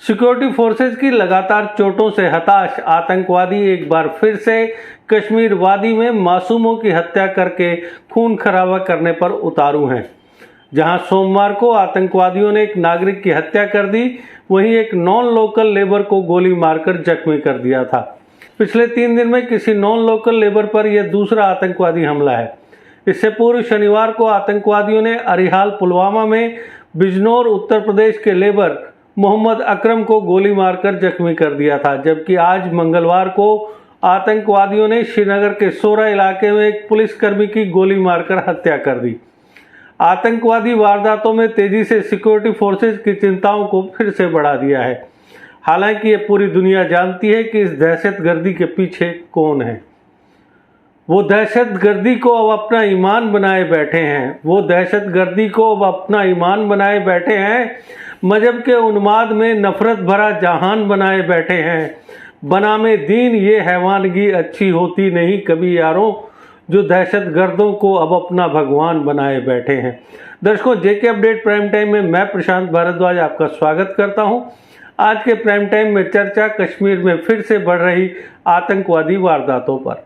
Security forces की लगातार चोटों से हताश आतंकवादी एक बार फिर से कश्मीर वादी में मासूमों की हत्या करके खून खराबा करने पर उतारू हैं। जहां सोमवार को आतंकवादियों ने एक नागरिक की हत्या कर दी, वहीं एक नॉन लोकल लेबर को गोली मारकर जख्मी कर दिया था। पिछले 3 दिन में किसी नॉन लोकल लेबर पर यह दूसरा आतंकवादी हमला है। इससे पूर्व शनिवार को आतंकवादियों ने अरिहाल पुलवामा में बिजनौर उत्तर प्रदेश के लेबर मोहम्मद अकरम को गोली मारकर जख्मी कर दिया था, जबकि आज मंगलवार को आतंकवादियों ने श्रीनगर के सोरा इलाके में एक पुलिसकर्मी की गोली मारकर हत्या कर दी। आतंकवादी वारदातों में तेजी से सिक्योरिटी फोर्सेज की चिंताओं को फिर से बढ़ा दिया है। हालांकि ये पूरी दुनिया जानती है कि इस दहशतगर्दी के पीछे कौन है। वो दहशतगर्दी को अब अपना ईमान बनाए बैठे हैं। मजहब के उन्माद में नफरत भरा जहान बनाए बैठे हैं। बनामे दीन ये हैवानगी अच्छी होती नहीं कभी यारों, जो दहशतगर्दों को अब अपना भगवान बनाए बैठे हैं। दर्शकों, जेके अपडेट प्राइम टाइम में मैं प्रशांत भारद्वाज आपका स्वागत करता हूं। आज के प्राइम टाइम में चर्चा कश्मीर में फिर से बढ़ रही आतंकवादी वारदातों पर।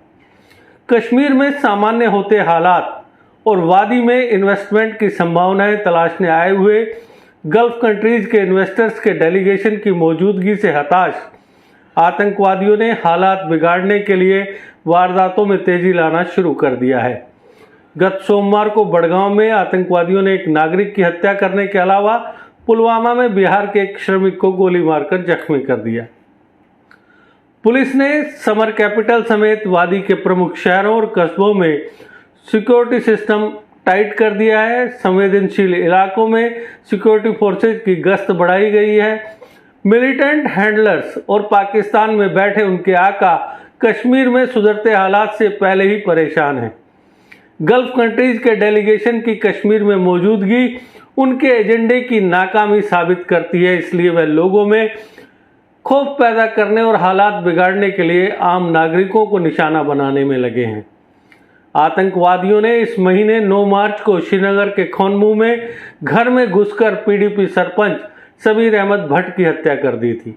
कश्मीर में सामान्य होते हालात और वादी में इन्वेस्टमेंट की संभावनाएं तलाशने आए हुए गल्फ कंट्रीज के इन्वेस्टर्स के डेलीगेशन की मौजूदगी से हताश आतंकवादियों ने हालात बिगाड़ने के लिए वारदातों में तेजी लाना शुरू कर दिया है। गत सोमवार को बड़गांव में आतंकवादियों ने एक नागरिक की हत्या करने के अलावा पुलवामा में बिहार के एक श्रमिक को गोली मारकर जख्मी कर दिया। पुलिस ने समर कैपिटल समेत वादी के प्रमुख शहरों और कस्बों में सिक्योरिटी सिस्टम टाइट कर दिया है। संवेदनशील इलाकों में सिक्योरिटी फोर्सेज की गश्त बढ़ाई गई है। मिलिटेंट हैंडलर्स और पाकिस्तान में बैठे उनके आका कश्मीर में सुधरते हालात से पहले ही परेशान हैं। गल्फ कंट्रीज के डेलीगेशन की कश्मीर में मौजूदगी उनके एजेंडे की नाकामी साबित करती है, इसलिए वह लोगों में खौफ पैदा करने और हालात बिगाड़ने के लिए आम नागरिकों को निशाना बनाने में लगे हैं। आतंकवादियों ने इस महीने 9 मार्च को श्रीनगर के खौनमू में घर में घुसकर पीडीपी सरपंच सबीर अहमद भट्ट की हत्या कर दी थी।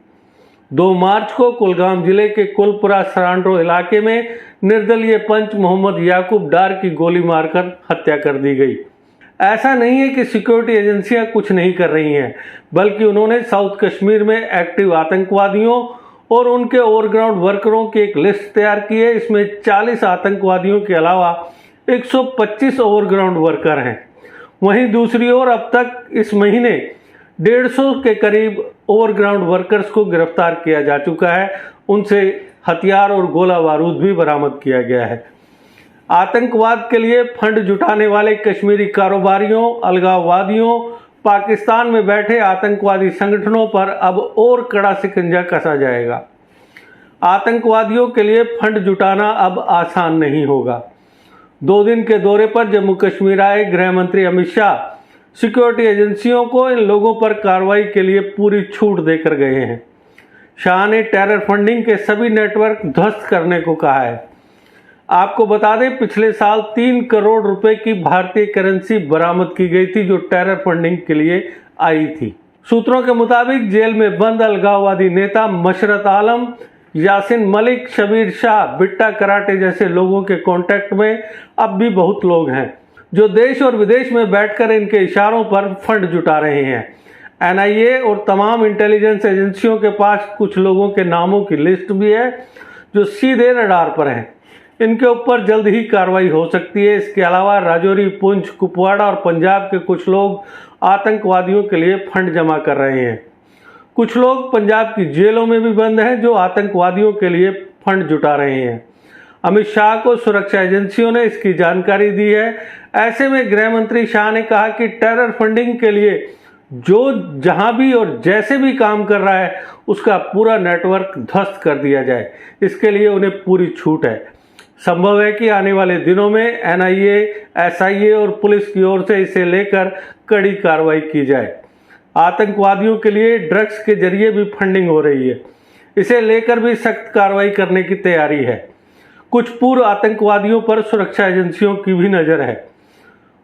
2 मार्च को कुलगाम जिले के कुलपुरा सरांड्रो इलाके में निर्दलीय पंच मोहम्मद याकूब डार की गोली मारकर हत्या कर दी गई। ऐसा नहीं है कि सिक्योरिटी एजेंसियां कुछ नहीं कर रही हैं, बल्कि उन्होंने साउथ कश्मीर में एक्टिव आतंकवादियों और उनके ओवरग्राउंड वर्करों की एक लिस्ट तैयार की है। इसमें 40 आतंकवादियों के अलावा 125 ओवरग्राउंड वर्कर हैं। वहीं दूसरी ओर अब तक इस महीने 150 के करीब ओवरग्राउंड वर्कर्स को गिरफ्तार किया जा चुका है। उनसे हथियार और गोला बारूद भी बरामद किया गया है। आतंकवाद के लिए फंड जुटाने वाले कश्मीरी कारोबारियों, अलगाववादियों, पाकिस्तान में बैठे आतंकवादी संगठनों पर अब और कड़ा शिकंजा कसा जाएगा। आतंकवादियों के लिए फंड जुटाना अब आसान नहीं होगा। 2 दिन के दौरे पर जम्मू कश्मीर आए गृह मंत्री अमित शाह सिक्योरिटी एजेंसियों को इन लोगों पर कार्रवाई के लिए पूरी छूट देकर गए हैं। शाह ने टेरर फंडिंग के सभी नेटवर्क ध्वस्त करने को कहा है। आपको बता दें, पिछले साल 3 करोड़ रुपए की भारतीय करेंसी बरामद की गई थी, जो टेरर फंडिंग के लिए आई थी। सूत्रों के मुताबिक जेल में बंद अलगाववादी नेता मशरत आलम, यासिन मलिक, शबीर शाह, बिट्टा कराटे जैसे लोगों के कांटेक्ट में अब भी बहुत लोग हैं, जो देश और विदेश में बैठकर इनके इशारों पर फंड जुटा रहे हैं। एनआईए और तमाम इंटेलिजेंस एजेंसियों के पास कुछ लोगों के नामों की लिस्ट भी है, जो सीधे रडार पर हैं। इनके ऊपर जल्द ही कार्रवाई हो सकती है। इसके अलावा राजौरी, पुंछ, कुपवाड़ा और पंजाब के कुछ लोग आतंकवादियों के लिए फंड जमा कर रहे हैं। कुछ लोग पंजाब की जेलों में भी बंद हैं, जो आतंकवादियों के लिए फंड जुटा रहे हैं। अमित शाह को सुरक्षा एजेंसियों ने इसकी जानकारी दी है। ऐसे में गृह मंत्री शाह ने कहा कि टेरर फंडिंग के लिए जो जहां भी और जैसे भी काम कर रहा है, उसका पूरा नेटवर्क ध्वस्त कर दिया जाए। इसके लिए उन्हें पूरी छूट है। संभव है कि आने वाले दिनों में एनआईए, एसआईए और पुलिस की ओर से इसे लेकर कड़ी कार्रवाई की जाए। आतंकवादियों के लिए ड्रग्स के जरिए भी फंडिंग हो रही है, इसे लेकर भी सख्त कार्रवाई करने की तैयारी है। कुछ पूर्व आतंकवादियों पर सुरक्षा एजेंसियों की भी नज़र है।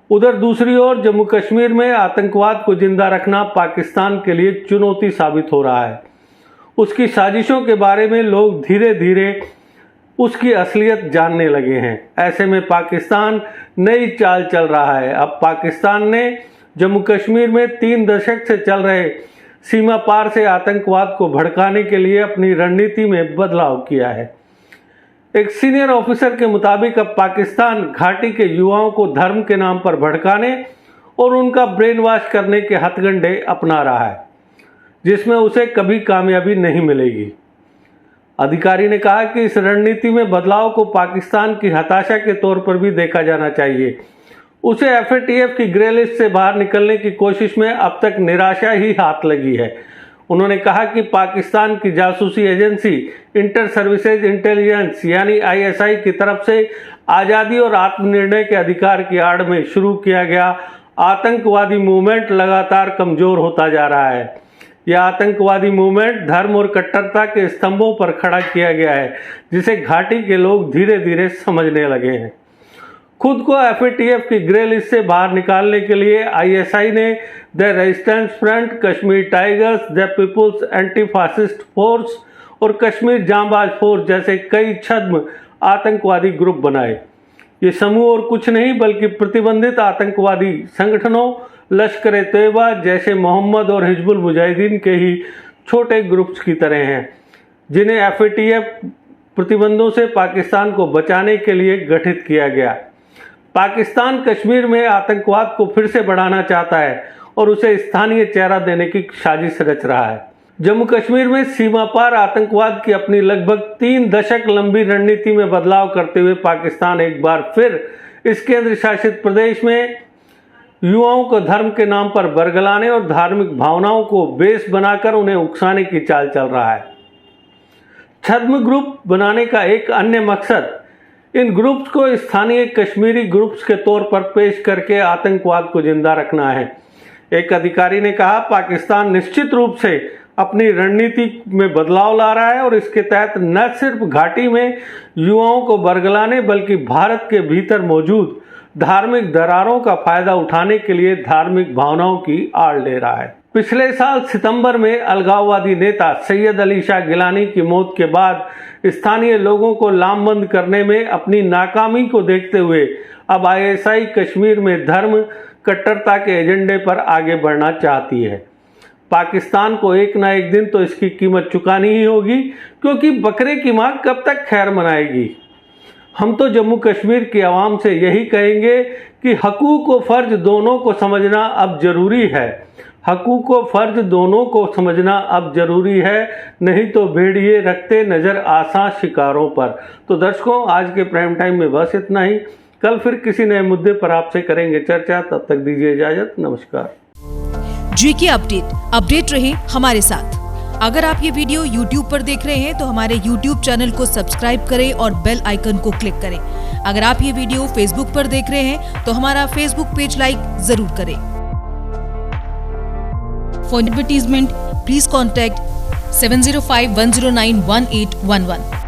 उधर दूसरी ओर जम्मू कश्मीर में आतंकवाद को जिंदा रखना पाकिस्तान के लिए चुनौती साबित हो रहा है। उसकी साजिशों के बारे में लोग धीरे धीरे उसकी असलियत जानने लगे हैं। ऐसे में पाकिस्तान नई चाल चल रहा है। अब पाकिस्तान ने जम्मू कश्मीर में 3 दशक से चल रहे सीमा पार से आतंकवाद को भड़काने के लिए अपनी रणनीति में बदलाव किया है। एक सीनियर ऑफिसर के मुताबिक अब पाकिस्तान घाटी के युवाओं को धर्म के नाम पर भड़काने और उनका ब्रेन वॉश करने के हथकंडे अपना रहा है, जिसमें उसे कभी कामयाबी नहीं मिलेगी। अधिकारी ने कहा कि इस रणनीति में बदलाव को पाकिस्तान की हताशा के तौर पर भी देखा जाना चाहिए। उसे FATF की ग्रे लिस्ट से बाहर निकलने की कोशिश में अब तक निराशा ही हाथ लगी है। उन्होंने कहा कि पाकिस्तान की जासूसी एजेंसी इंटर सर्विसेज इंटेलिजेंस यानी ISI की तरफ से आज़ादी और आत्मनिर्णय के अधिकार की आड़ में शुरू किया गया आतंकवादी मूवमेंट लगातार कमज़ोर होता जा रहा है। यह आतंकवादी मूवमेंट धर्म और कट्टरता के स्तंभों पर खड़ा किया गया है, जिसे घाटी के लोग धीरे धीरे समझने लगे हैं। खुद को FATF की ग्रे लिस्ट से बाहर निकालने के लिए ISI ने the resistance front, Kashmir tigers, the people's anti fascist force और कश्मीर जांबाज फोर्स जैसे कई छद्म आतंकवादी ग्रुप बनाए। ये समूह और कुछ नहीं बल्कि प्रतिबंधित आतंकवादी संगठनों लश्कर तैयबा, जैसे मोहम्मद और हिजबुल मुजाहिदीन के ही छोटे ग्रुप्स की तरह हैं, जिन्हें FATF प्रतिबंधों से पाकिस्तान को बचाने के लिए गठित किया गया। पाकिस्तान कश्मीर में आतंकवाद को फिर से बढ़ाना चाहता है और उसे स्थानीय चेहरा देने की साजिश रच रहा है। जम्मू कश्मीर में सीमा पार आतंकवाद की अपनी लगभग 3 दशक लंबी रणनीति में बदलाव करते हुए पाकिस्तान एक बार फिर इस केंद्र शासित प्रदेश में युवाओं को धर्म के नाम पर बरगलाने और धार्मिक भावनाओं को बेस बनाकर उन्हें उकसाने की चाल चल रहा है। छद्म ग्रुप बनाने का एक अन्य मकसद इन ग्रुप्स को स्थानीय कश्मीरी ग्रुप्स के तौर पर पेश करके आतंकवाद को जिंदा रखना है। एक अधिकारी ने कहा, पाकिस्तान निश्चित रूप से अपनी रणनीति में बदलाव ला रहा है और इसके तहत न सिर्फ घाटी में युवाओं को बरगलाने बल्कि भारत के भीतर मौजूद धार्मिक दरारों का फायदा उठाने के लिए धार्मिक भावनाओं की आड़ ले रहा है। पिछले साल सितंबर में अलगाववादी नेता सैयद अली शाह गिलानी की मौत के बाद स्थानीय लोगों को लामबंद करने में अपनी नाकामी को देखते हुए अब ISI कश्मीर में धर्म कट्टरता के एजेंडे पर आगे बढ़ना चाहती है। पाकिस्तान को एक ना एक दिन तो इसकी कीमत चुकानी ही होगी, क्योंकि बकरे की मां कब तक खैर मनाएगी। हम तो जम्मू कश्मीर की आवाम से यही कहेंगे कि हकूक व फर्ज दोनों को समझना अब जरूरी है। हकूक व फर्ज दोनों को समझना अब जरूरी है, नहीं तो भेड़िए रखते नजर आसान शिकारों पर। तो दर्शकों, आज के प्राइम टाइम में बस इतना ही। कल फिर किसी नए मुद्दे पर आपसे करेंगे चर्चा। तब तक दीजिए इजाजत। नमस्कार। GK अपडेट रहे हमारे साथ। अगर आप ये वीडियो YouTube पर देख रहे हैं तो हमारे YouTube चैनल को सब्सक्राइब करें और बेल आइकन को क्लिक करें। अगर आप ये वीडियो Facebook पर देख रहे हैं तो हमारा Facebook पेज लाइक जरूर करें। For advertisement, please contact 705-109-1811.